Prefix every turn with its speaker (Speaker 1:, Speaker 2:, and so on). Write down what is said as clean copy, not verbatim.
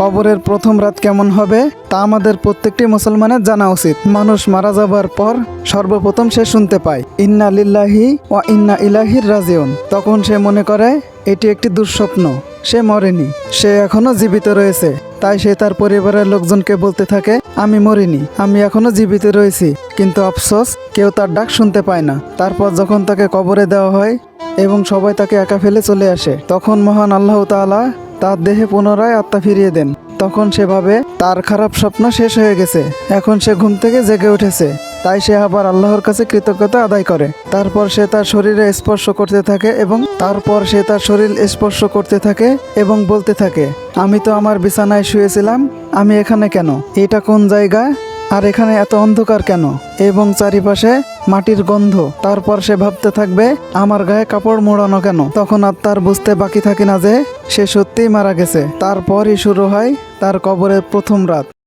Speaker 1: কবরের প্রথম রাত কেমন হবে তা আমাদের প্রত্যেকটি মুসলমানের জানা উচিত। মানুষ মারা যাবার পর সর্বপ্রথম সে শুনতে পায় ইন্না লিল্লাহি ওয়া ইন্না ইলাইহি রাজিউন। তখন সে মনে করে এটি একটি দুঃস্বপ্ন, সে মরেনি, সে এখনো জীবিত রয়েছে। তাই সে তার পরিবারের লোকজনকে বলতে থাকে, আমি মরিনি, আমি এখনো জীবিত রয়েছি। কিন্তু আফসোস, কেউ তার ডাক শুনতে পায় না। তারপর যখন তাকে কবরে দেওয়া হয় এবং সবাই তাকে একা ফেলে চলে আসে, তখন মহান আল্লাহ তাআলা তার দেহে পুনরায় আত্মা ফিরিয়ে দেন। তখন সে ভাবে তার খারাপ স্বপ্ন শেষ হয়ে গেছে, এখন সে ঘুম থেকে জেগে উঠেছে। তাই সে আবার আল্লাহর কাছে কৃতজ্ঞতা আদায় করে। তারপর সে তার শরীরে স্পর্শ করতে থাকে এবং বলতে থাকে, আমি তো আমার বিছানায় শুয়েছিলাম, আমি এখানে কেন? এটা কোন জায়গা? আর এখানে এত অন্ধকার কেন? এবং চারিপাশে মাটির গন্ধ। তারপর সে ভাবতে থাকবে, আমার গায়ে কাপড় মোড়ানো কেন? তখন আর তার বুঝতে বাকি থাকে না যে সে সত্যিই মারা গেছে। তারপরই শুরু হয় তার কবরের প্রথম রাত।